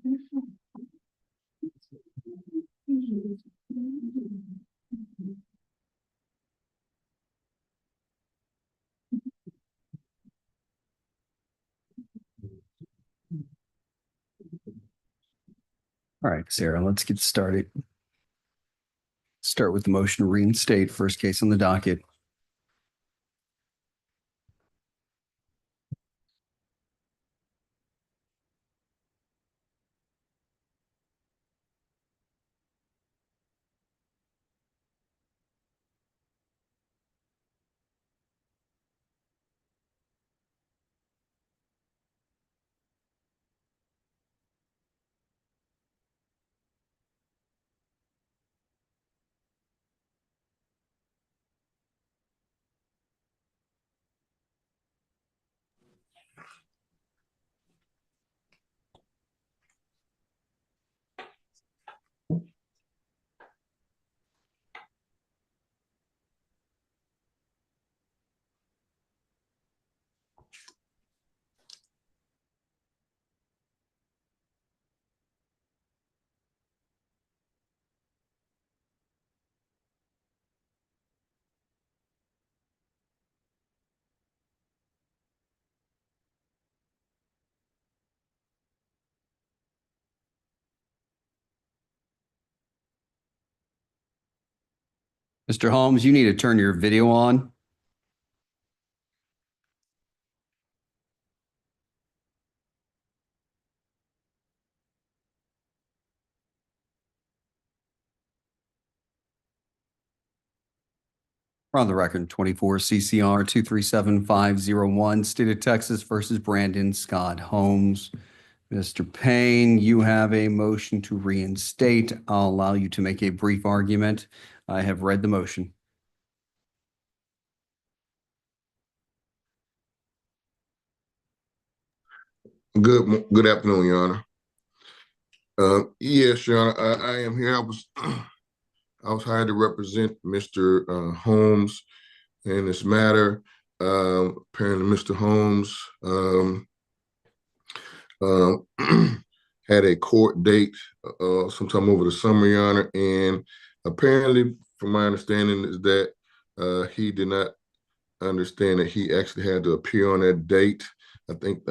All right, Sarah, let's get started. Start with the motion to reinstate, first case on the docket. Mr. Holmes, you need to turn your video on. We're on the record, 24 CCR 237501, State of Texas versus Brandon Scott Holmes. Mr. Payne, you have a motion to reinstate. I'll allow you to make a brief argument. I have read the motion. Good afternoon, Your Honor. Yes, Your Honor, I am here. I was hired to represent Mr. Holmes in this matter. Apparently, Mr. Holmes had a court date sometime over the summer, Your Honor, and apparently, from my understanding, is that he did not understand that he actually had to appear on that date. I think,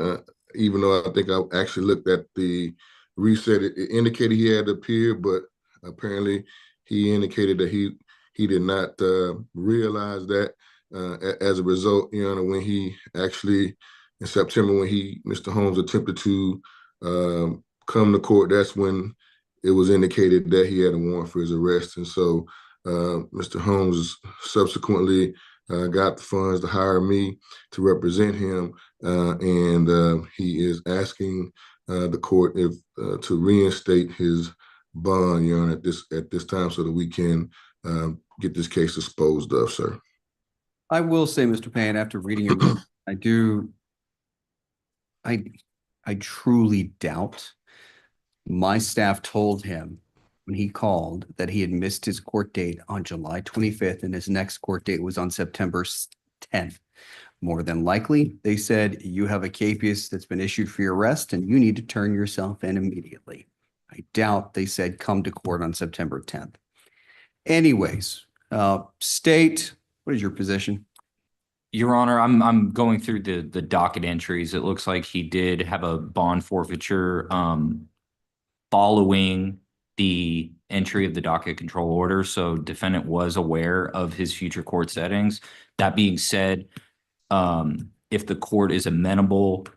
even though I think I actually looked at the reset, it indicated he had to appear, but apparently he indicated that he did not realize that. As a result, Your Honor, when he actually in September, when Mr. Holmes attempted to come to court, that's when it was indicated that he had a warrant for his arrest. And so Mr. Holmes subsequently got the funds to hire me to represent him, and he is asking the court if to reinstate his bond, Your Honor, at this time, so that we can get this case disposed of, sir. I will say, Mr. Payne, after reading your I truly doubt. My staff told him when he called that he had missed his court date on July 25th and his next court date was on September 10th. More than likely, they said, you have a capias that's been issued for your arrest and you need to turn yourself in immediately. I doubt they said come to court on September 10th. Anyways, State, what is your position? Your Honor, I'm going through the docket entries. It looks like he did have a bond forfeiture following the entry of the docket control order. So defendant was aware of his future court settings. That being said, if the court is amenable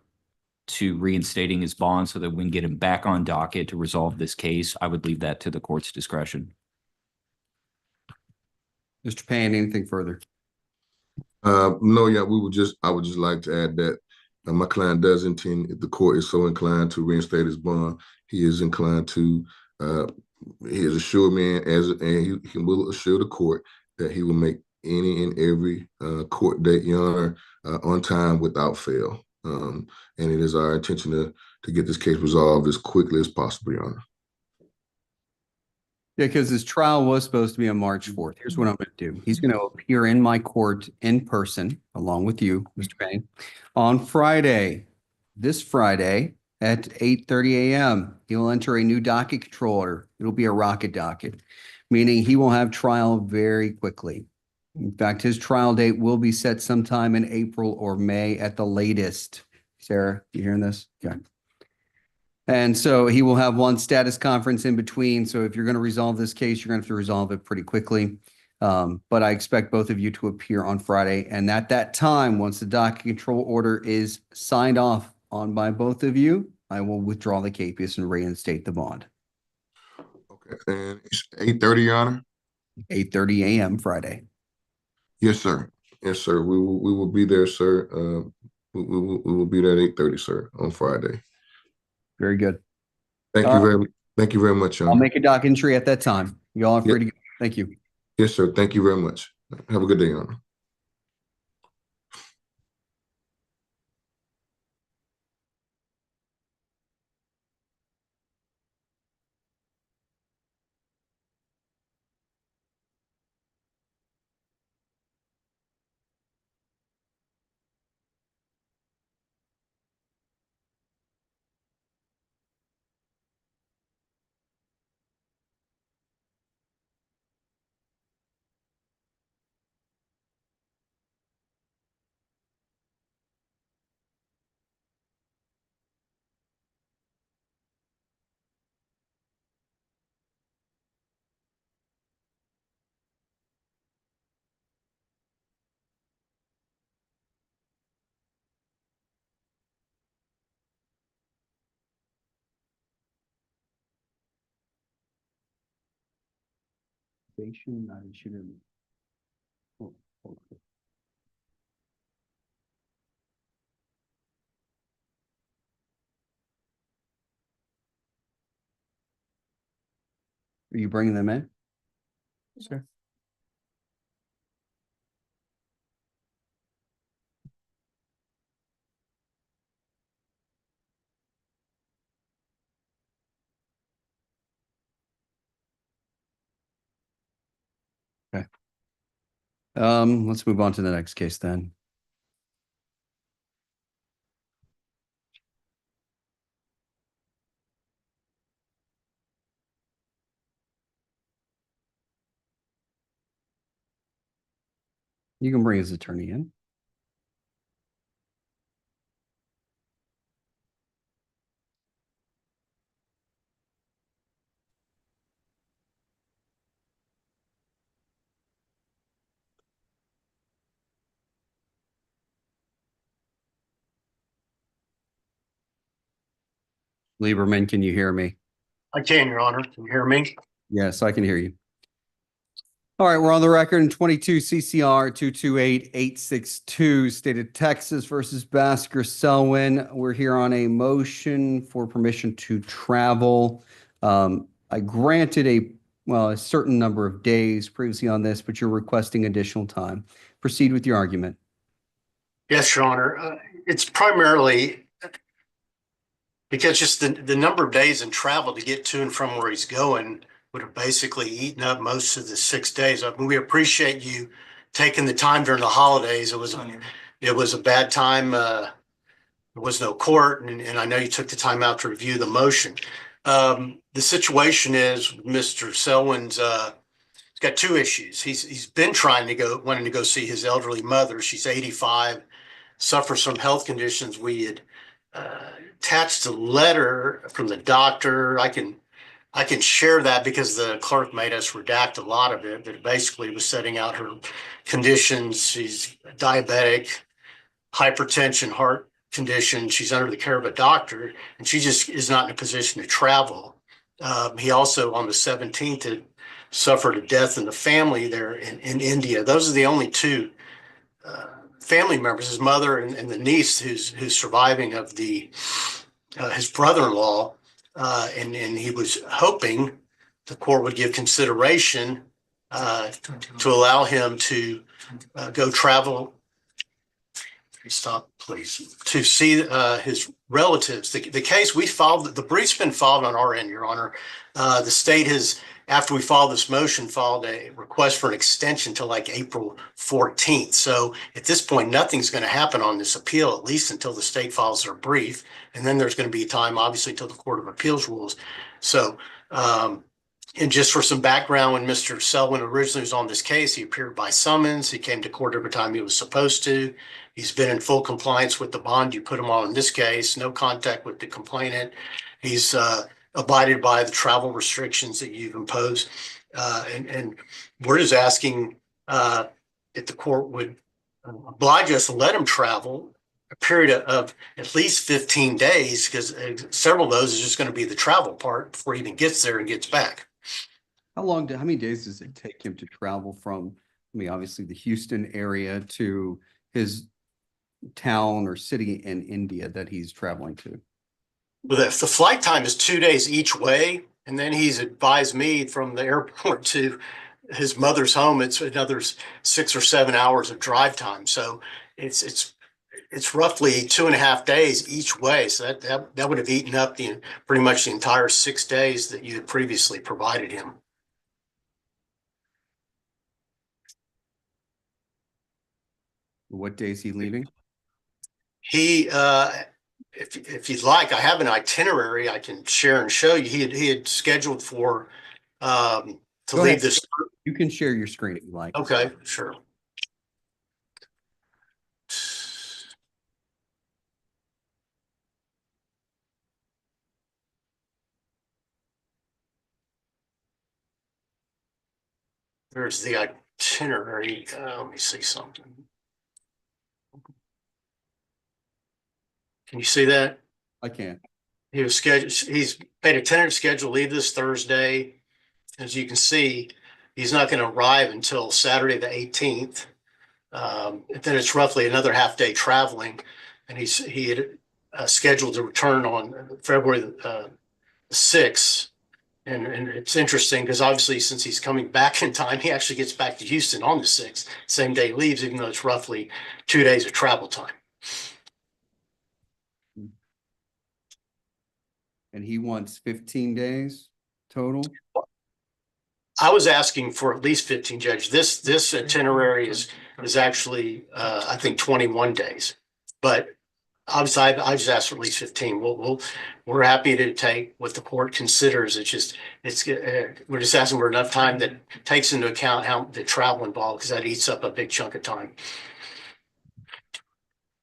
to reinstating his bond so that we can get him back on docket to resolve this case, I would leave that to the court's discretion. Mr. Payne, anything further? No, yeah, I would just like to add that my client does intend, if the court is so inclined to reinstate his bond, he is inclined to, he has assured me, and he will assure the court that he will make any and every court date, Your Honor, on time without fail. And it is our intention to get this case resolved as quickly as possible, Your Honor. Yeah, because his trial was supposed to be on March 4th. Here's what I'm going to do. He's going to appear in my court in person, along with you, Mr. Payne, on Friday, this Friday, at 8:30 a.m. He will enter a new docket control order. It'll be a rocket docket, meaning he will have trial very quickly. In fact, his trial date will be set sometime in April or May at the latest. Sarah, you hearing this? Okay. And so he will have one status conference in between. So if you're going to resolve this case, you're going to have to resolve it pretty quickly. But I expect both of you to appear on Friday. And at that time, once the docket control order is signed off on by both of you, I will withdraw the capias and reinstate the bond. Okay, and it's 8:30, Your Honor? 8:30 a.m. Friday. Yes, sir. Yes, sir. We will be there, sir. We will be there at 8:30, sir, on Friday. Very good. Thank you very much, Your I'll Honor. make a dock entry at that time. You all are free to go. Thank you. Yes, sir. Thank you very much. Have a good day, Your Honor. Are you bringing them in? Sir. Okay. Let's move on to the next case then. You can bring his attorney in. Lieberman, can you hear me? I can, Your Honor. Can you hear me? Yes, I can hear you. All right, we're on the record in 22 CCR 228862, State of Texas versus Basker Selwyn. We're here on a motion for permission to travel. I granted a certain number of days previously on this, but you're requesting additional time. Proceed with your argument. Yes, Your Honor. It's primarily because just the number of days in travel to get to and from where he's going would have basically eaten up most of the 6 days. I mean, we appreciate you taking the time during the holidays. It was a bad time. There was no court, and I know you took the time out to review the motion. The situation is Mr. Selwyn's he's got two issues. He's been wanting to go see his elderly mother. She's 85, suffers from health conditions. We had attached a letter from the doctor. I can share that because the clerk made us redact a lot of it, but basically was setting out her conditions. She's diabetic, hypertension, heart condition. She's under the care of a doctor, and she just is not in a position to travel. He also, on the 17th, had suffered a death in the family there in India. Those are the only two family members, his mother and the niece who's surviving of his brother-in-law. And he was hoping the court would give consideration to allow him to go travel stop, please, to see his relatives. The case we filed, the brief's been filed on our end, Your Honor. The state has, after we filed this motion, filed a request for an extension to like April 14th. So at this point, nothing's going to happen on this appeal, at least until the state files their brief. And then there's going to be time, obviously, until the Court of Appeals rules. So, and just for some background, when Mr. Selwyn originally was on this case, he appeared by summons. He came to court every time he was supposed to. He's been in full compliance with the bond you put him on in this case, no contact with the complainant. He's abided by the travel restrictions that you've imposed. And we're just asking if the court would oblige us to let him travel a period of at least 15 days, because several of those is just going to be the travel part before he even gets there and gets back. How many days does it take him to travel from, I mean, obviously the Houston area to his town or city in India that he's traveling to? But the flight time is 2 days each way. And then he's advised me from the airport to his mother's home, it's another 6 or 7 hours of drive time. So it's roughly 2.5 days each way. So that would have eaten up pretty much the entire 6 days that you had previously provided him. What day is he leaving? He, if you'd like, I have an itinerary I can share and show you. He had scheduled for to Go leave ahead. this. You can share your screen if you like. Okay, sure. There's the itinerary. Let me see something. Can you see that? I can. He was scheduled, he's made a tentative schedule to leave this Thursday. As you can see, he's not going to arrive until Saturday, the 18th. And then it's roughly another half day traveling. And he had scheduled to return on February the 6th. And it's interesting because obviously since he's coming back in time, he actually gets back to Houston on the 6th, same day he leaves, even though it's roughly 2 days of travel time. And he wants 15 days total? I was asking for at least 15, Judge. This itinerary is actually I think 21 days, but obviously I just asked for at least 15. We're happy to take what the court considers. We're just asking for enough time that takes into account how the travel involved, because that eats up a big chunk of time.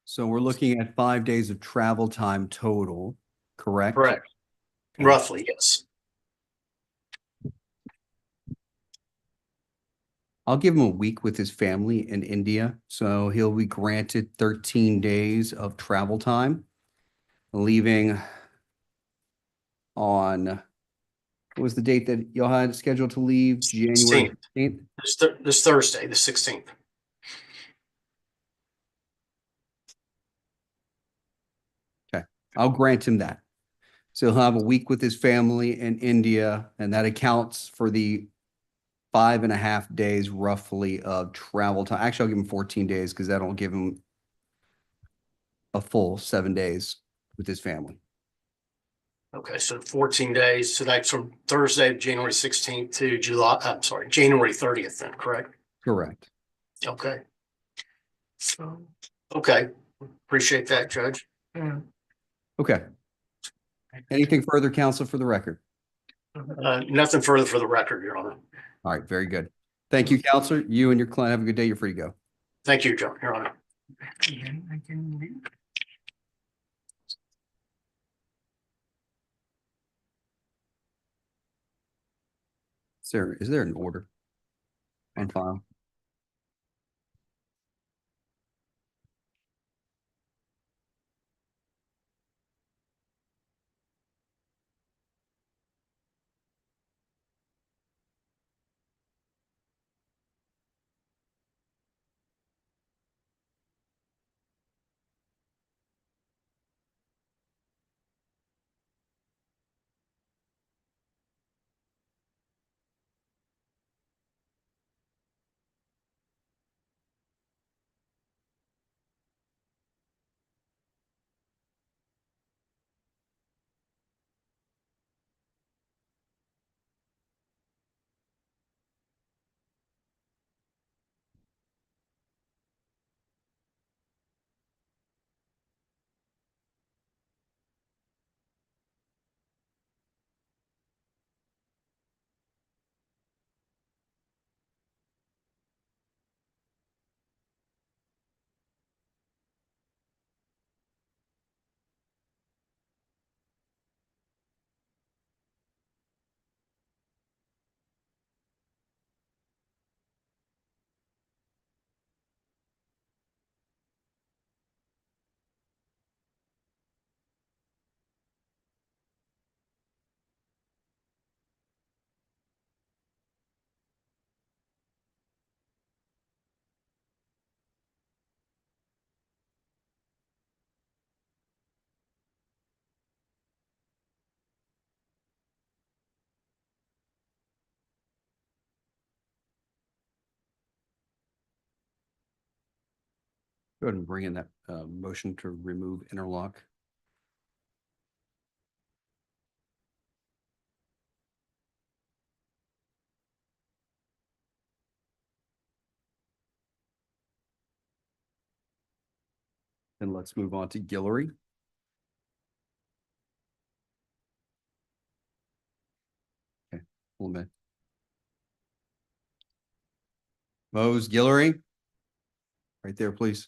So we're looking at 5 days of travel time total, correct? Correct. Okay. Roughly, yes. I'll give him a week with his family in India. So he'll be granted 13 days of travel time, leaving on, what was the date that y'all had scheduled to leave? January 16th? This Thursday, the 16th. Okay, I'll grant him that. So he'll have a week with his family in India, and that accounts for the 5.5 days roughly of travel time. Actually, I'll give him 14 days because that'll give him a full 7 days with his family. Okay, so 14 days. So that's from Thursday, January 16th to January 30th then, correct? Correct. Okay. So, okay. Appreciate that, Judge. Okay. Anything further, counsel, for the record? Nothing further for the record, Your Honor. All right, very good. Thank you, counselor. You and your client have a good day. You're free to go. Thank you, Your Honor. Is there an order on file? Go ahead and bring in that motion to remove interlock. And let's move on to Guillory. Okay, hold on. Mose, Guillory. Right there, please.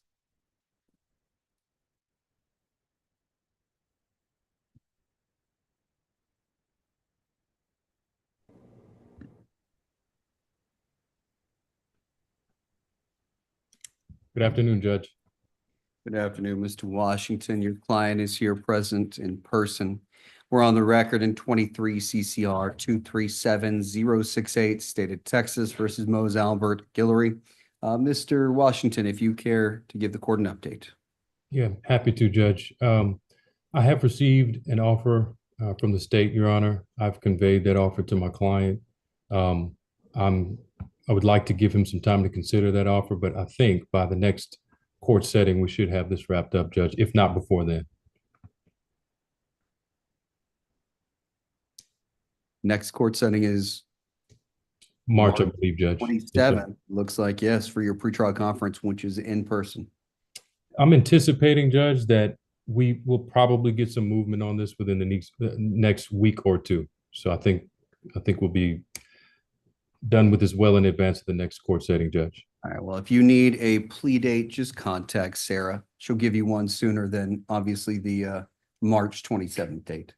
Good afternoon, Judge. Good afternoon, Mr. Washington. Your client is here present in person. We're on the record in 23 CCR 237068, State of Texas versus Mose Albert Guillory. Mr. Washington, if you care to give the court an update. Yeah, happy to, Judge. I have received an offer from the state, Your Honor. I've conveyed that offer to my client. I would like to give him some time to consider that offer, but I think by the next court setting, we should have this wrapped up, Judge, if not before then. Next court setting is March, I believe, Judge. Yes, sir. 27. Looks like, yes, for your pretrial conference, which is in person. I'm anticipating, Judge, that we will probably get some movement on this within the next week or two. So I think we'll be done with this well in advance of the next court setting, Judge. All right, well, if you need a plea date, just contact Sarah. She'll give you one sooner than obviously the March 27th date.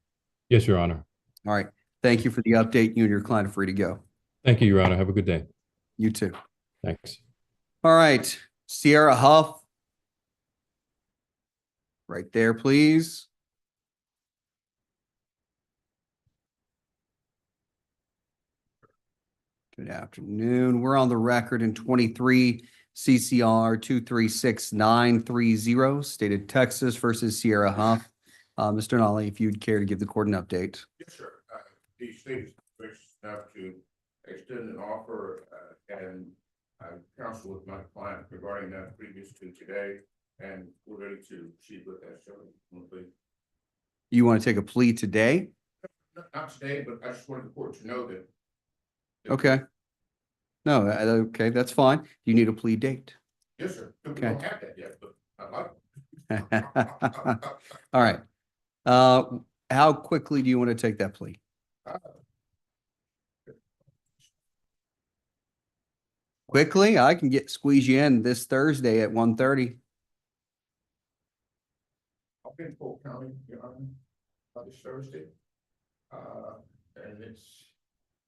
Yes, Your Honor. All right, thank you for the update. You and your client are free to go. Thank you, Your Honor. Have a good day. You too. Thanks. All right, Sierra Huff. Right there, please. Good afternoon. We're on the record in 23 CCR 236930, State of Texas versus Sierra Huff. Mr. Nolly, if you'd care to give the court an update. Yes, sir. The state is enough to extend an offer and counsel with my client regarding that previous to today, and we're ready to proceed with that. So, You want to take a plea today? not today, but I just wanted the court to know that. Okay. No, okay, that's fine. You need a plea date. Yes, sir. We Okay. don't have that yet, but I like it. All right. How quickly do you want to take that plea? Quickly? I can squeeze you in this Thursday at 1:30. I'll be in Polk County, Your Honor, this Thursday. And it's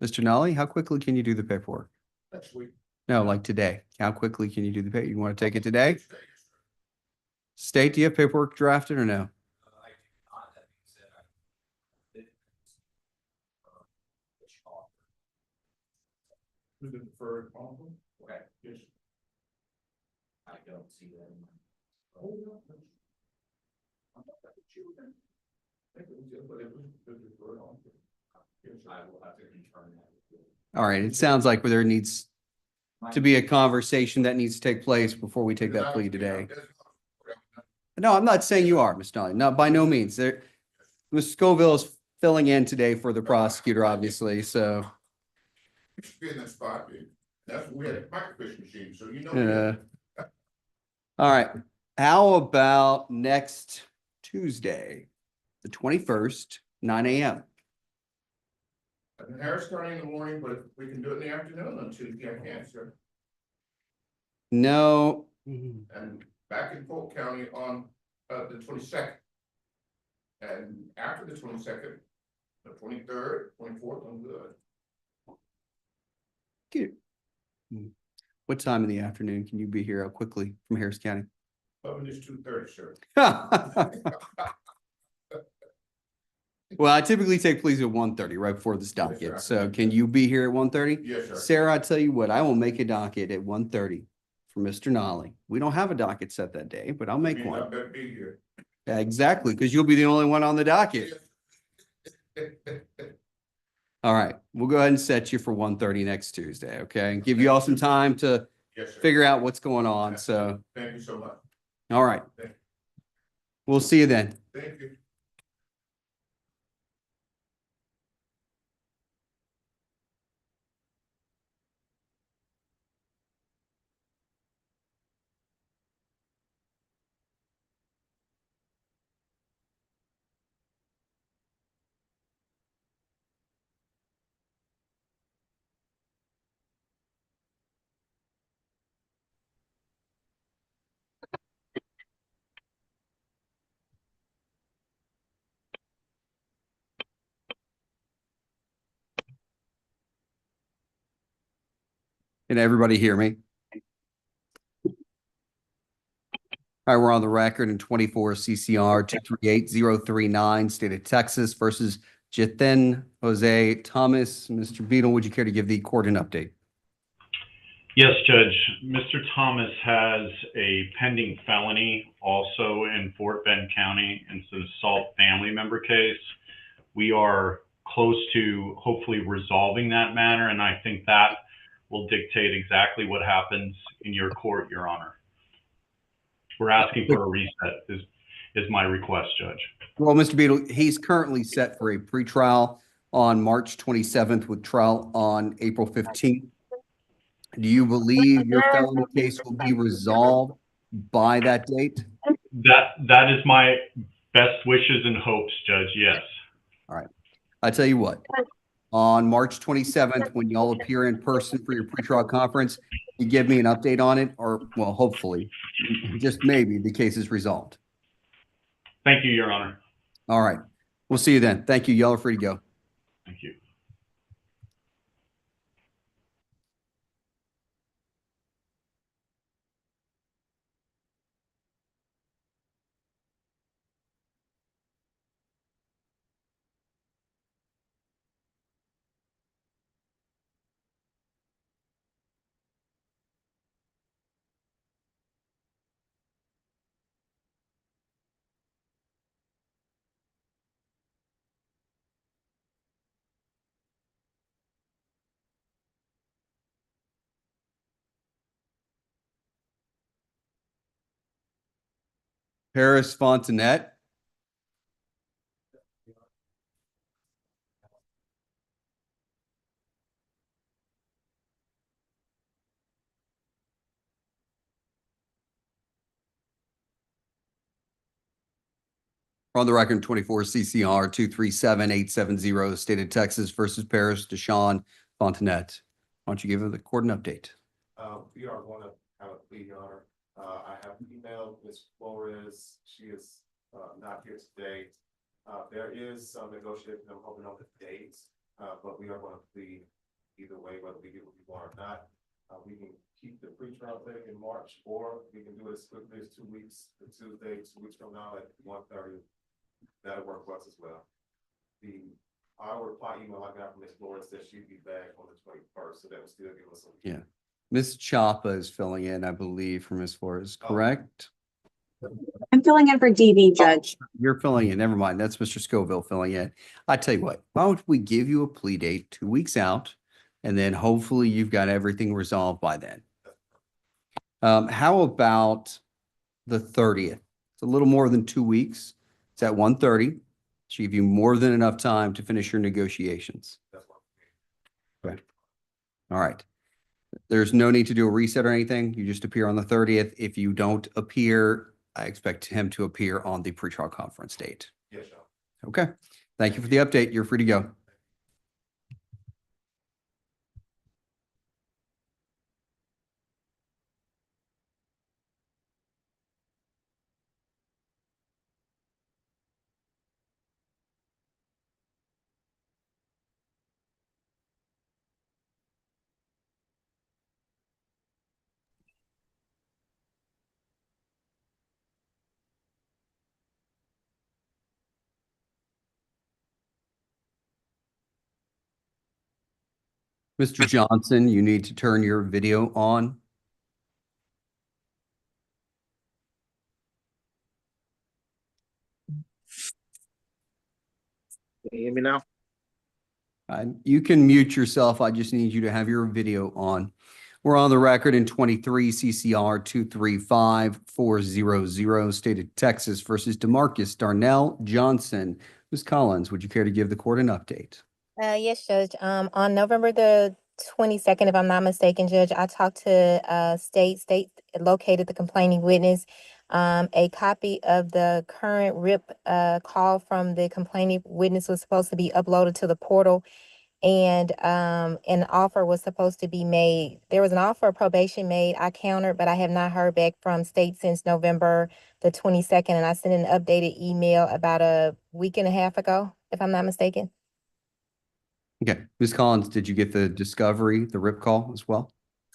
Mr. Nolly, how quickly can you do the paperwork? next week. No, like today. How quickly can you do the paper? You want to take it today? Yes, sir. State, do you have paperwork drafted or no? Who's the preferred counsel? Okay. Yes. I don't see that. Oh, no. I'm not that sure then. I think it was just, but it was the preferred counsel. Yes, sir. I will have to confirm that. All right, it sounds like there needs to be a conversation that needs to take place before we take that plea today. No, I'm not saying you are, Mr. Nolly. No, by no means. Ms. Scoville is filling in today for the prosecutor, obviously, so. We should be in that spot, dude. That's when we had a microfiche machine, so you know. All right, how about next Tuesday, the 21st, 9 a.m.? In Harris County in the morning, but if we can do it in the afternoon on Tuesday, I can, sir. No. And back in Polk County on the 22nd. And after the 22nd, the 23rd, 24th, I'm good. What time in the afternoon can you be here quickly from Harris County? Up is 2:30, sir. Well, I typically take pleas at 1:30, right before this docket. So can you be here at 1:30? Yes, sir. Sarah, I tell you what, I will make a docket at 1:30 for Mr. Nolly. We don't have a docket set that day, but I'll make You one. better be here. Exactly, because you'll be the only one on the docket. All right, we'll go ahead and set you for 1:30 next Tuesday, okay? And give you all some time to Yes, sir. figure out what's going on, so. Thank you so much. All right. We'll see you then. Thank you. Can everybody hear me? All right, we're on the record in 24 CCR 238039, State of Texas versus Jithin Jose Thomas. Mr. Beadle, would you care to give the court an update? Yes, Judge. Mr. Thomas has a pending felony also in Fort Bend County. It's an assault family member case. We are close to hopefully resolving that matter, and I think that will dictate exactly what happens in your court, Your Honor. We're asking for a reset is my request, Judge. Well, Mr. Beadle, he's currently set for a pretrial on March 27th with trial on April 15th. Do you believe your felony case will be resolved by that date? That is my best wishes and hopes, Judge. Yes. All right. I tell you what, on March 27th, when y'all appear in person for your pretrial conference, you give me an update on it, or, well, hopefully, just maybe, the case is resolved. Thank you, Your Honor. All right. We'll see you then. Thank you. Y'all are free to go. Thank you. Paris Fontanet. On the record, 24 CCR 237870, State of Texas versus Paris Deshawn Fontanet. Why don't you give the court an update? We are going to have a plea, Your Honor. I have emailed Ms. Flores. She is not here today. There is some negotiation I'm hoping on the dates, but we are going to plead either way, whether we get what we want or not. We can keep the pretrial date in March, or we can do it as quickly as 2 weeks, the Tuesday, 2 weeks from now at 1:30. That'll work for us as well. Our reply email I got from Ms. Flores said she'd be back on the 21st, so that will still give us some. Yeah. Ms. Chapa is filling in, I believe, for Ms. Flores, correct? I'm filling in for DV, Judge. You're filling in. Never mind. That's Mr. Scoville filling in. I tell you what, why don't we give you a plea date 2 weeks out, and then hopefully you've got everything resolved by then. How about the 30th? It's a little more than 2 weeks. It's at 1:30. Should give you more than enough time to finish your negotiations. Okay. All right. There's no need to do a reset or anything. You just appear on the 30th. If you don't appear, I expect him to appear on the pretrial conference date. Yes, Your Honor. Okay. Thank you for the update. You're free to go. Mr. Johnson, you need to turn your video on. Can you hear me now? You can mute yourself. I just need you to have your video on. We're on the record in 23 CCR 235400, State of Texas versus Demarcus Darnell Johnson. Ms. Collins, would you care to give the court an update? Yes, Judge. On November the 22nd, if I'm not mistaken, Judge, I talked to State located the complaining witness. A copy of the current RIP call from the complaining witness was supposed to be uploaded to the portal, and an offer was supposed to be made. There was an offer of probation made. I countered, but I have not heard back from State since November the 22nd, and I sent an updated email about a week and a half ago, if I'm not mistaken. Okay. Ms. Collins, did you get the discovery, the RIP call as well?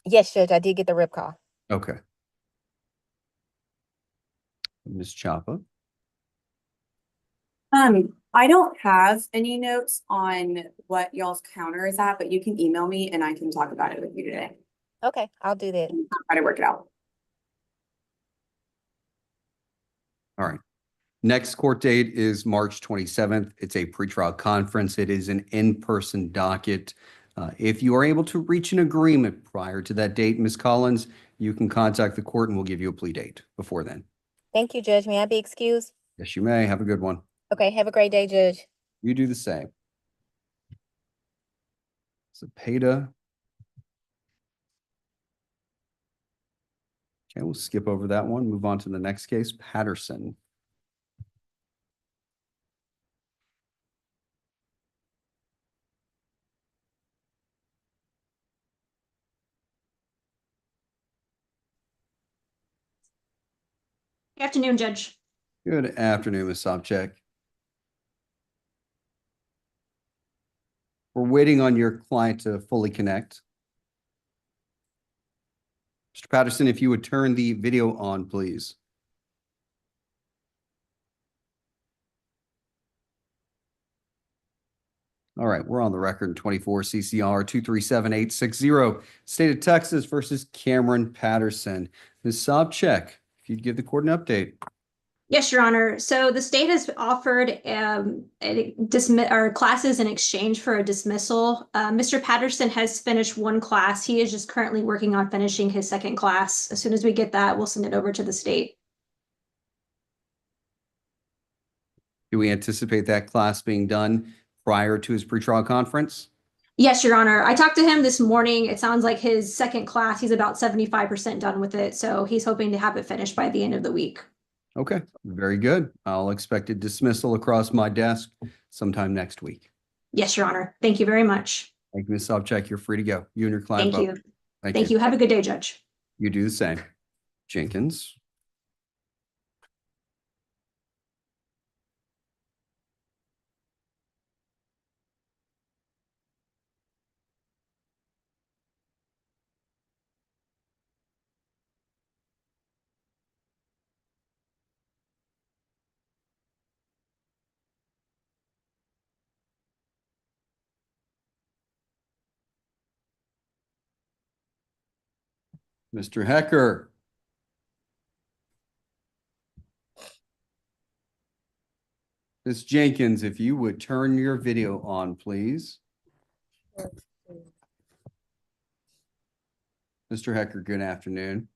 Yes, Judge, I did get the RIP call. Okay. Ms. Chapa? I don't have any notes on what y'all's counter is at, but you can email me and I can talk about it with you today. Okay, I'll do that. Try to work it out. All right. Next court date is March 27th. It's a pretrial conference. It is an in-person docket. If you are able to reach an agreement prior to that date, Ms. Collins, you can contact the court and we'll give you a plea date before then. Thank you, Judge. May I be excused? Yes, you may. Have a good one. Okay, have a great day, Judge. You do the same. Zepeda. Okay, we'll skip over that one. Move on to the next case, Patterson. Good afternoon, Judge. Good afternoon, Ms. Sobchak. We're waiting on your client to fully connect. Mr. Patterson, if you would turn the video on, please. All right, we're on the record in 24 CCR 237860, State of Texas versus Cameron Patterson. Ms. Sobchak, if you'd give the court an update. Yes, Your Honor. So the state has offered classes in exchange for a dismissal. Mr. Patterson has finished one class. He is just currently working on finishing his second class. As soon as we get that, we'll send it over to the state. Do we anticipate that class being done prior to his pretrial conference? Yes, Your Honor. I talked to him this morning. It sounds like his second class, he's about 75% done with it. So he's hoping to have it finished by the end of the week. Okay, very good. I'll expect a dismissal across my desk sometime next week. Yes, Your Honor. Thank you very much. Thank you, Ms. Sobchak. You're free to go. You and your client Thank both. you. Thank Thank you. Have a good day, Judge. You do the same. Jenkins. Mr. Hecker. Ms. Jenkins, if you would turn your video on, please. Mr. Hecker, good afternoon.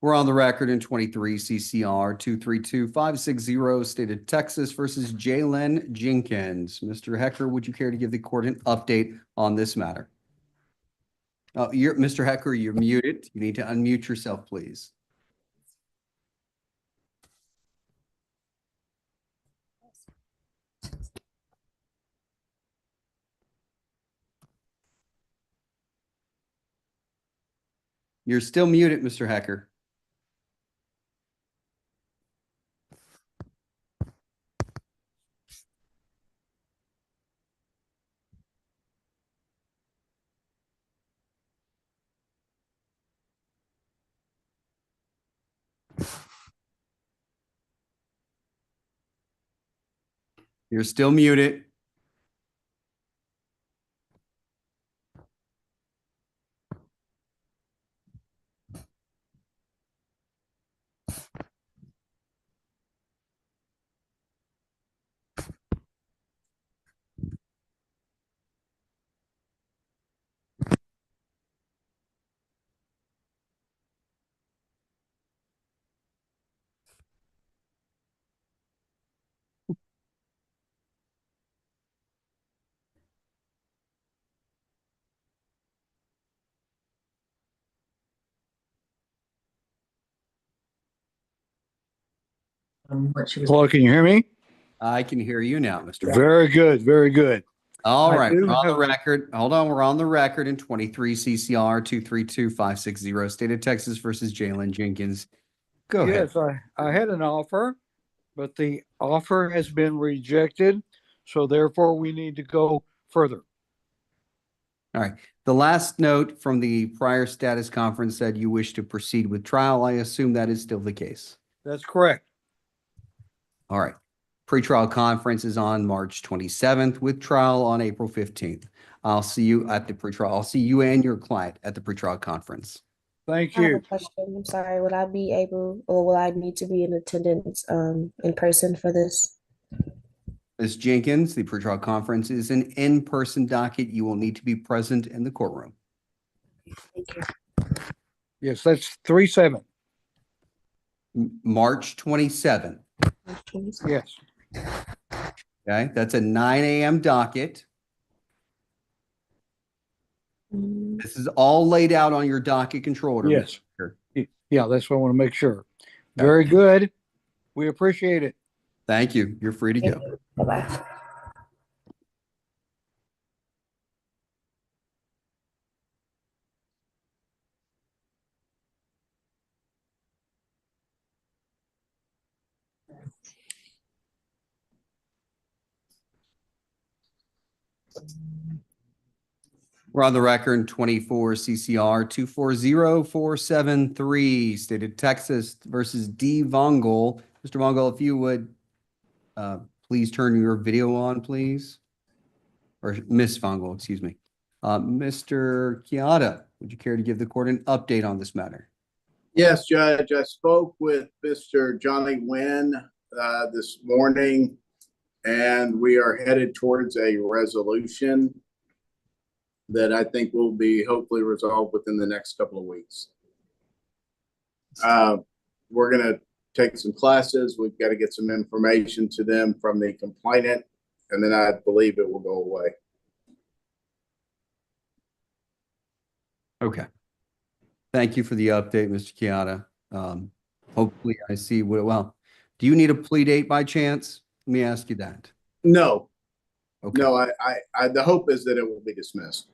We're on the record in 23 CCR 232560, State of Texas versus Jalen Jenkins. Mr. Hecker, would you care to give the court an update on this matter? Mr. Hecker, you're muted. You need to unmute yourself, please. You're still muted, Mr. Hecker. You're still muted. Hello, can you hear me? I can hear you now, Mr. White. Very good, very good. All I right, do we're on the have- record. Hold on, we're on the record in 23 CCR 232560, State of Texas versus Jalen Jenkins. Go ahead. Yes, I had an offer, but the offer has been rejected. So therefore we need to go further. All right. The last note from the prior status conference said you wish to proceed with trial. I assume that is still the case. That's correct. All right. Pretrial conference is on March 27th with trial on April 15th. I'll see you at the pretrial. I'll see you and your client at the pretrial conference. Thank I have a you. question. I'm sorry. Would I be able, or will I need to be in attendance in person for this? Ms. Jenkins, the pretrial conference is an in-person docket. You will need to be present in the courtroom. Thank you. Yes, that's 3/7. March 27th. Yes. Okay, that's a 9 a.m. docket. This is all laid out on your docket control order. Yes. Mr. Yeah, that's what I want to make sure. Very good. We appreciate it. Thank you. You're free to go. Bye-bye. We're on the record in 24 CCR 240473, State of Texas versus D. Vongol. Mr. Vongol, if you would please turn your video on, please. Or Miss Vongol, excuse me. Mr. Chiara, would you care to give the court an update on this matter? Yes, Judge. I spoke with Mr. Johnny Nguyen this morning, and we are headed towards a resolution that I think will be hopefully resolved within the next couple of weeks. We're going to take some classes. We've got to get some information to them from the complainant, and then I believe it will go away. Okay. Thank you for the update, Mr. Chiara. Hopefully I see well, do you need a plea date by chance? Let me ask you that. No. Okay. No, I the hope is that it will be dismissed.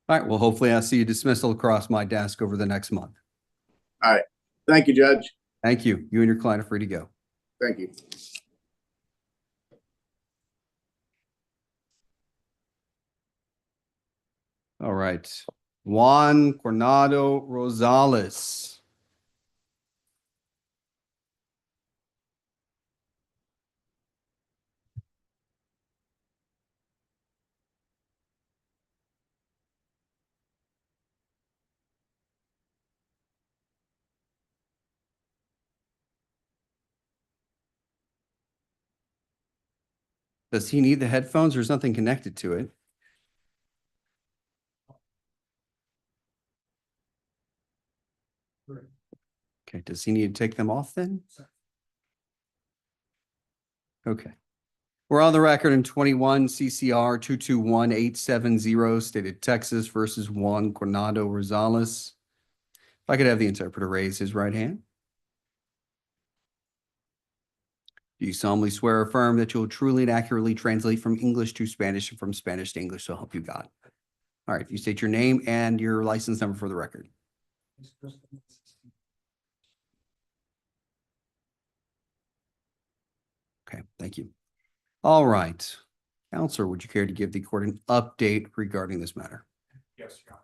All right. Well, hopefully I see a dismissal across my desk over the next month. All right. Thank you, Judge. Thank you. You and your client are free to go. Thank you. All right. Juan Coronado Rosales. Does he need the headphones? There's nothing connected to it. Okay, does he need to take them off then? Okay. We're on the record in 21 CCR 221870, State of Texas versus Juan Coronado Rosales. If I could have the interpreter raise his right hand. Do you solemnly swear or affirm that you will truly and accurately translate from English to Spanish and from Spanish to English, so help you God? All right, you state your name and your license number for the record. Okay, thank you. All right. Counselor, would you care to give the court an update regarding this matter? Yes, Your Honor.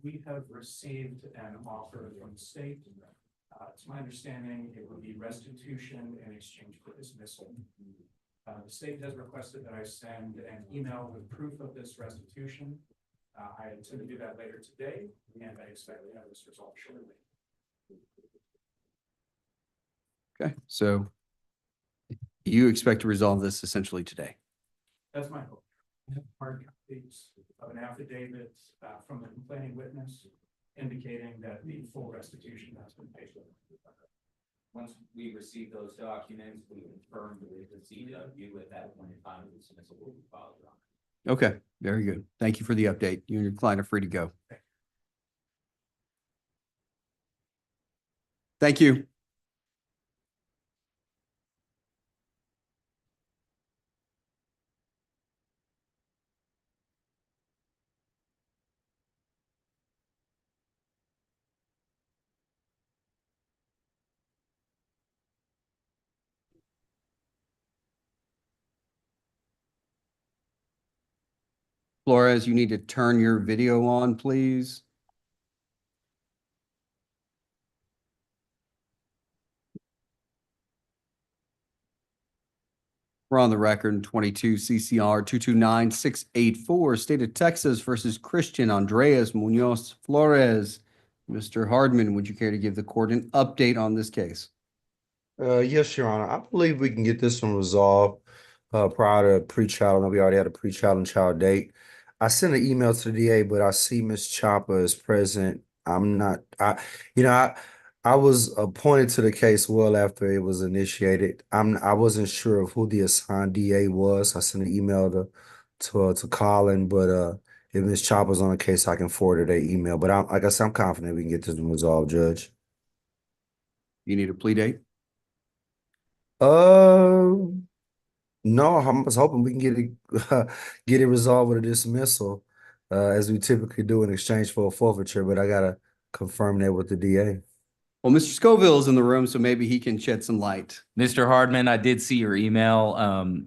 We have received an offer from the state. It's my understanding it would be restitution in exchange for dismissal. The state has requested that I send an email with proof of this restitution. I intend to do that later today, and I expect to have this resolved shortly. Okay, so you expect to resolve this essentially today? That's my hope. I have hard copies of an affidavit from the complaining witness indicating that the full restitution has been paid. Once we receive those documents, we confirm the receipt of you at that point in time, the dismissal will be filed. Okay, very good. Thank you for the update. You and your client are free to go. Thank you. Flores, you need to turn your video on, please. We're on the record, 22 CCR 229684, State of Texas versus Christian Andreas Munoz Flores. Mr. Hardman, would you care to give the court an update on this case? Yes, Your Honor. I believe we can get this one resolved prior to pre-trial. I know we already had a pre-trial and trial date. I sent an email to the DA, but I see Ms. Chopper is present. I was appointed to the case well after it was initiated. I wasn't sure of who the assigned DA was. I sent an email to Colin, but if Ms. Chopper's on the case, I can forward her their email. But like I said, I'm confident we can get this one resolved, Judge. You need a plea date? No, I was hoping we can get it resolved with a dismissal, as we typically do in exchange for a forfeiture, but I gotta confirm that with the DA. Well, Mr. Scoville is in the room, so maybe he can shed some light. Mr. Hardman, I did see your email.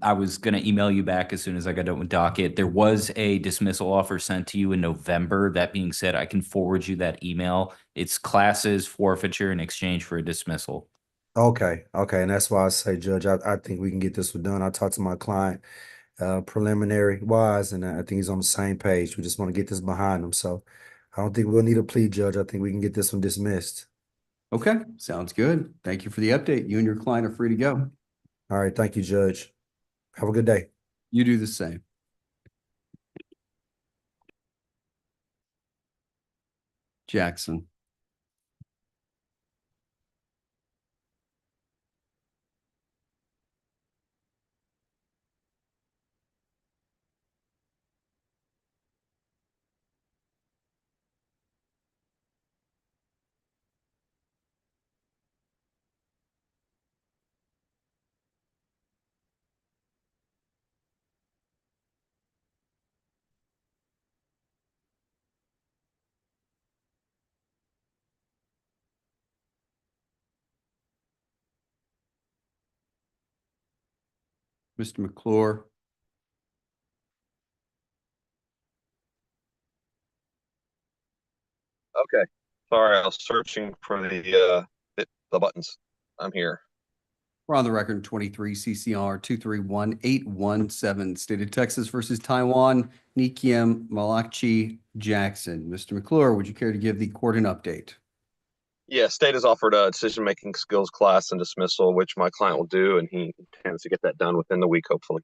I was going to email you back as soon as I got done with docket. There was a dismissal offer sent to you in November. That being said, I can forward you that email. It's classes, forfeiture in exchange for a dismissal. Okay, and that's why I say, Judge, I think we can get this one done. I talked to my client preliminary wise, and I think he's on the same page. We just want to get this behind him. So I don't think we'll need a plea, Judge. I think we can get this one dismissed. Okay, sounds good. Thank you for the update. You and your client are free to go. All right, thank you, Judge. Have a good day. You do the same. Jackson. Mr. McClure. Okay. Sorry, I was searching for the buttons. I'm here. We're on the record, 23 CCR 231817, State of Texas versus Taiwan, Nikiem Malachi Jackson. Mr. McClure, would you care to give the court an update? Yeah, state has offered a decision-making skills class and dismissal, which my client will do, and he intends to get that done within the week, hopefully.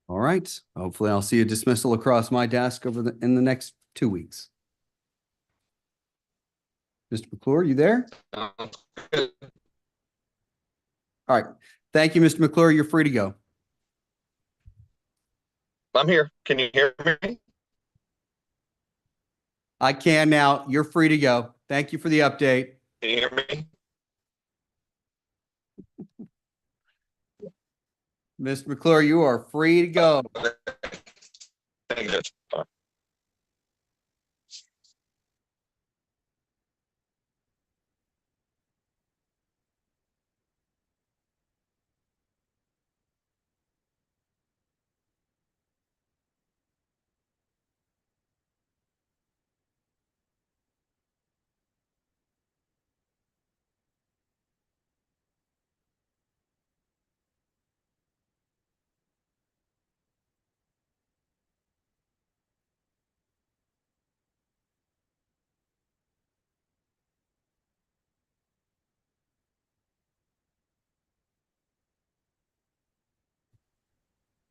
All right. Hopefully I'll see a dismissal across my desk in the next 2 weeks. Mr. McClure, you there? All right. Thank you, Mr. McClure. You're free to go. I'm here. Can you hear me? I can now. You're free to go. Thank you for the update. Can you hear me? Mr. McClure, you are free to go. Thank you, Judge. Bye.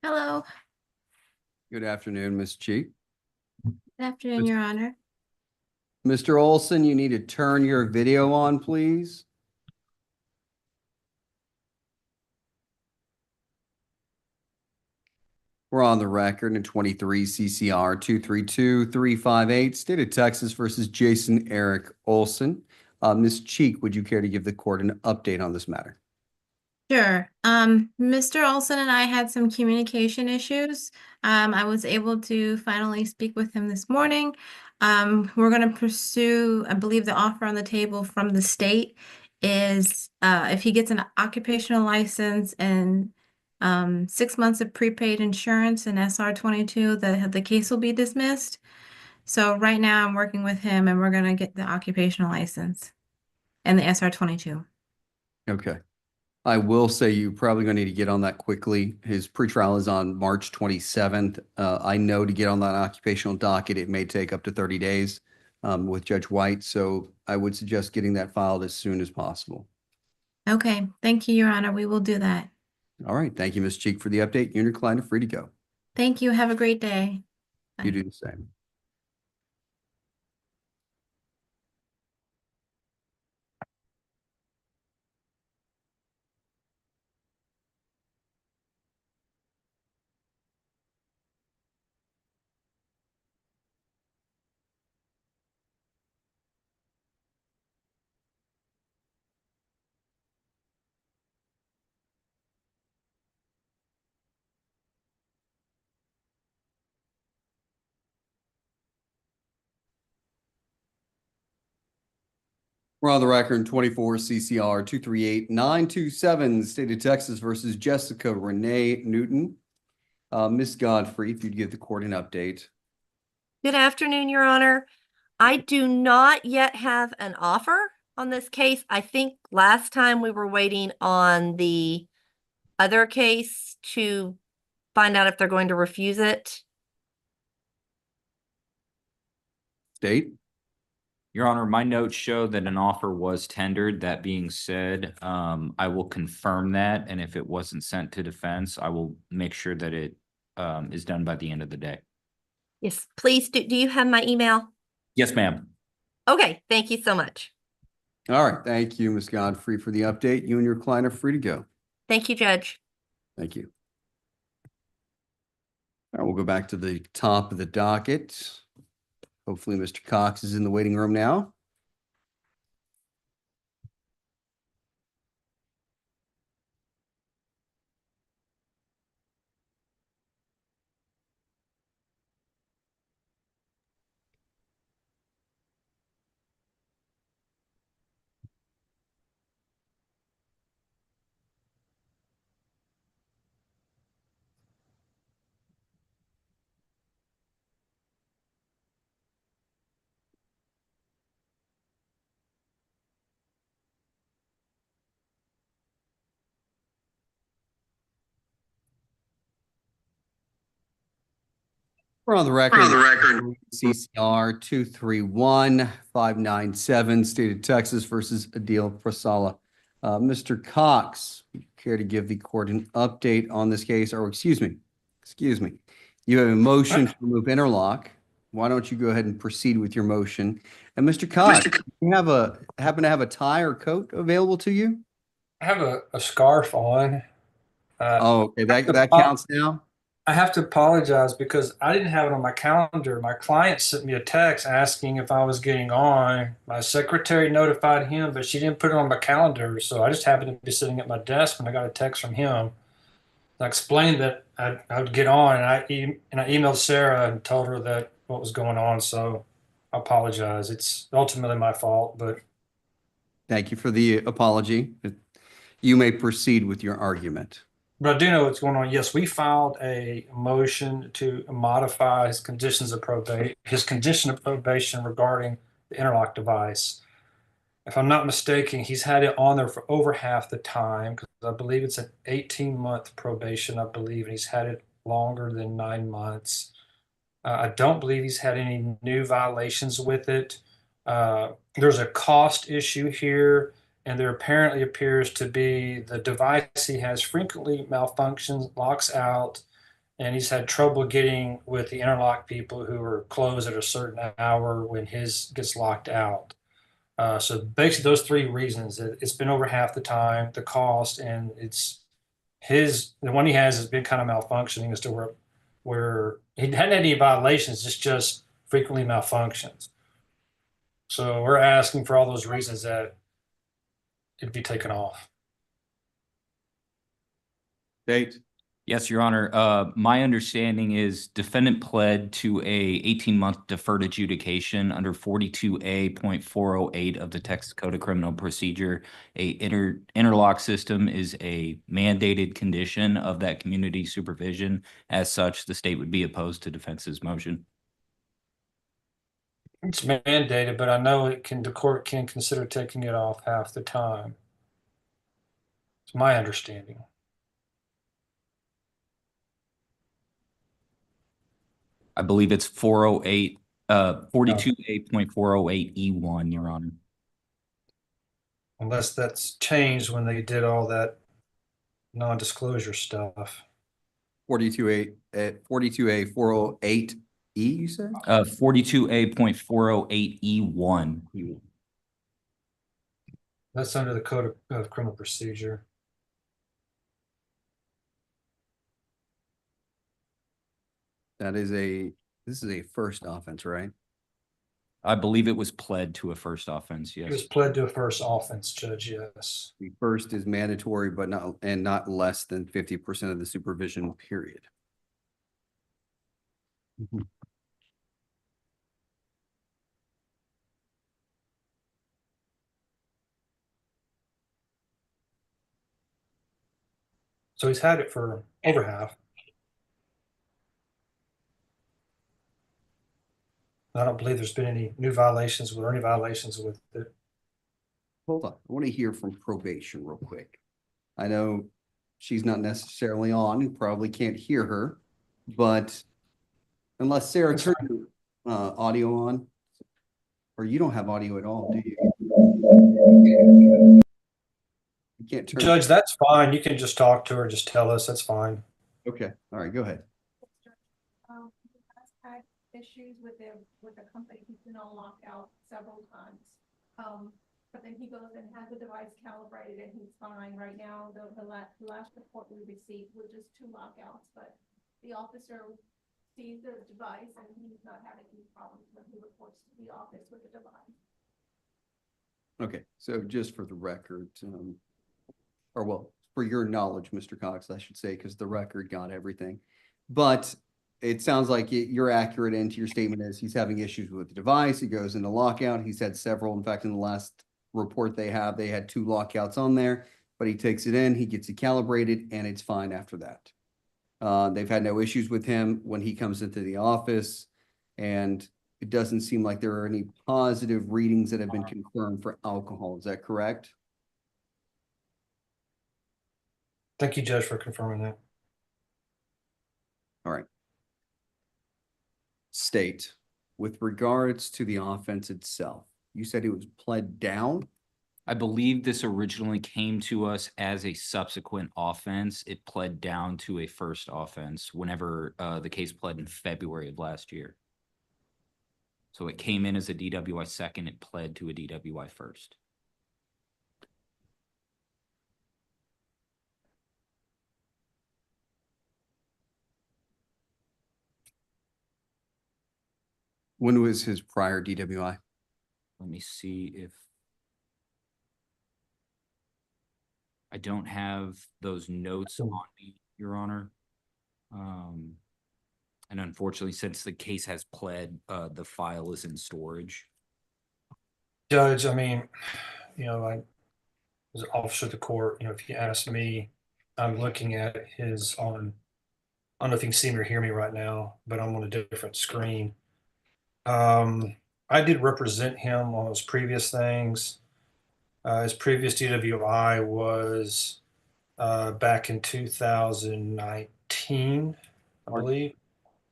Hello. Good afternoon, Ms. Cheek. Good afternoon, Your Honor. Mr. Olson, you need to turn your video on, please. We're We're on the record in 23 CCR 232358, State of Texas versus Jason Eric Olson. Ms. Cheek, would you care to give the court an update on this matter? Sure. Mr. Olson and I had some communication issues. I was able to finally speak with him this morning. We're going to pursue, I believe the offer on the table from the state is if he gets an occupational license and 6 months of prepaid insurance and SR-22, the case will be dismissed. So right now I'm working with him and we're going to get the occupational license and the SR-22. Okay. I will say you're probably going to need to get on that quickly. His pretrial is on March 27th. I know to get on that occupational docket, it may take up to 30 days with Judge White. So I would suggest getting that filed as soon as possible. Okay. Thank you, Your Honor. We will do that. All right. Thank you, Ms. Cheek, for the update. You and your client are free to go. Thank you. Have a great day. You do the same. We're on the record in 24 CCR 238927, State of Texas versus Jessica Renee Newton. Ms. Godfrey, if you'd give the court an update. Good afternoon, Your Honor. I do not yet have an offer on this case. I think last time we were waiting on the other case to find out if they're going to refuse it. State? Your Honor, my notes show that an offer was tendered. That being said, I will confirm that. And if it wasn't sent to defense, I will make sure that it is done by the end of the day. Yes, please do. Do you have my email? Yes, ma'am. Okay, thank you so much. All right. Thank you, Ms. Godfrey, for the update. You and your client are free to go. Thank you, Judge. Thank you. All right, we'll go back to the top of the docket. Hopefully, Mr. Cox is in the waiting room now. We're on the record. CCR 231597, State of Texas versus Adil Prasala. Mr. Cox, care to give the court an update on this case? Or excuse me. You have a motion to remove interlock. Why don't you go ahead and proceed with your motion? And Mr. Cox, do you happen to have a tie or coat available to you? I have a scarf on. Okay, that counts now. I have to apologize because I didn't have it on my calendar. My client sent me a text asking if I was getting on. My secretary notified him, but she didn't put it on my calendar. So I just happened to be sitting at my desk when I got a text from him. I explained that I would get on, and I emailed Sarah and told her that what was going on. So I apologize. It's ultimately my fault, but Thank you for the apology. You may proceed with your argument. But I do know what's going on. Yes, we filed a motion to modify his conditions of probation, his condition of probation regarding the interlock device. If I'm not mistaken, he's had it on there for over half the time because I believe it's an 18-month probation, I believe, and he's had it longer than 9 months. I don't believe he's had any new violations with it. There's a cost issue here. And there apparently appears to be the device he has frequently malfunctions, locks out, and he's had trouble getting with the interlock people who are closed at a certain hour when his gets locked out. So basically those three reasons. It's been over half the time, the cost, and the one he has been kind of malfunctioning as to where where he hadn't had any violations, it's just frequently malfunctions. So we're asking for all those reasons that it'd be taken off. Date. Yes, Your Honor. My understanding is defendant pled to a 18-month deferred adjudication under 42A.408 of the Texas Code of Criminal Procedure. A interlock system is a mandated condition of that community supervision. As such, the state would be opposed to defense's motion. It's mandated, but I know the court can consider taking it off half the time. It's my understanding. I believe it's 42A.408E1, Your Honor. Unless that's changed when they did all that non-disclosure stuff. 42A 408E, you said? 42A.408E1. That's under the Code of Criminal Procedure. This is a first offense, right? I believe it was pled to a first offense, It was yes. pled to a first offense, Judge, yes. The first is mandatory, but not less than 50% of the supervision period. So he's had it for over half. I don't believe there's been any new violations or any violations with it. Hold on. I want to hear from probation real quick. I know she's not necessarily on, you probably can't hear her, but unless Sarah turned your audio on, or you don't have audio at all, do you? You can't turn. Judge, that's fine. You can just talk to her, just tell us, that's fine. Okay, all right, go ahead. He has had issues with the company. He's been on lockout several times. But then he goes and has the device calibrated and he's fine right now. The last report we received was just 2 lockouts, but the officer sees the device and he's not having any problems when he reports to the office with the device. Okay, so just for the record, or well, for your knowledge, Mr. Cox, I should say, because the record got everything. But it sounds like you're accurate into your statement as he's having issues with the device. He goes into lockout. He's had several. In fact, in the last report they had 2 lockouts on there, but he takes it in, he gets it calibrated, and it's fine after that. They've had no issues with him when he comes into the office, and it doesn't seem like there are any positive readings that have been confirmed for alcohol. Is that correct? Thank you, Judge, for confirming that. All right. State, with regards to the offense itself, you said it was pled down? I believe this originally came to us as a subsequent offense. It pled down to a first offense whenever the case pled in February of last year. So it came in as a DWI second, it pled to a DWI first. When was his prior DWI? Let me see if I don't have those notes on me, Your Honor. And unfortunately, since the case has pled, the file is in storage. Judge, I mean, I was an officer of the court, if you ask me, I'm looking at his I don't know if you can see me or hear me right now, but I'm on a different screen. I did represent him on those previous things. His previous DWI was back in 2019, I believe.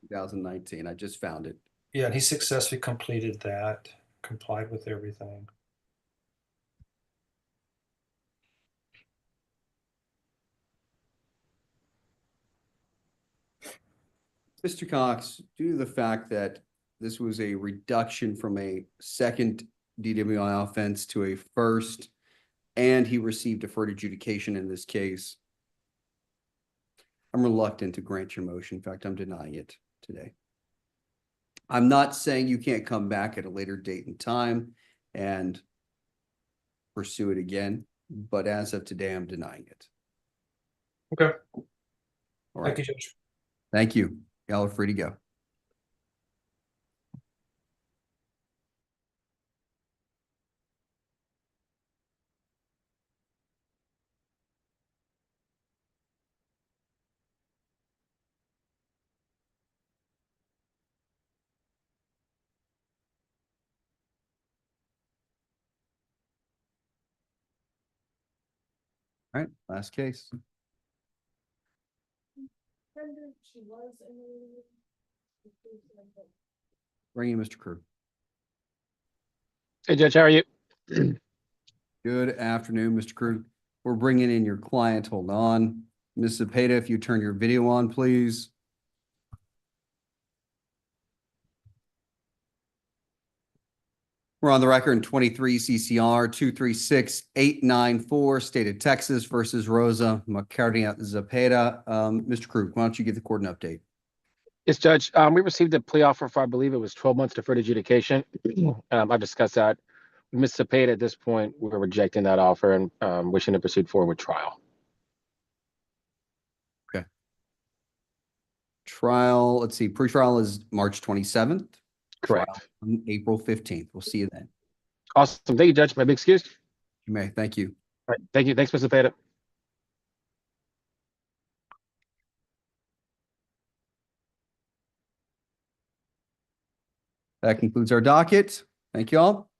2019, I just found it. Yeah, and he successfully completed that, complied with everything. Mr. Cox, due to the fact that this was a reduction from a second DWI offense to a first, and he received deferred adjudication in this case, I'm reluctant to grant your motion. In fact, I'm denying it today. I'm not saying you can't come back at a later date and time and pursue it again, but as of today, I'm denying it. Okay. All right. Thank you, Judge. Thank you. Y'all are free to go. All right, last case. Bring in Mr. Crew. Hey, Judge, how are you? Good afternoon, Mr. Crew. We're bringing in your client. Hold on. Ms. Zepeda, if you turn your video on, please. We're on the record in 23 CCR 236894, State of Texas versus Rosa Macarena Zepeda. Mr. Crew, why don't you give the court an update? Yes, Judge. We received a plea offer for, I believe it was 12 months deferred adjudication. I've discussed that. Ms. Zepeda, at this point, we're rejecting that offer and wishing to proceed forward with trial. Okay. Trial, let's see, pre-trial is March 27th. Correct. Trial on April 15th. We'll see you then. Awesome. Thank you, Judge. My big excuse. You may. Thank you. All right. Thank you. Thanks, Ms. Zepeda. That concludes our docket. Thank you all.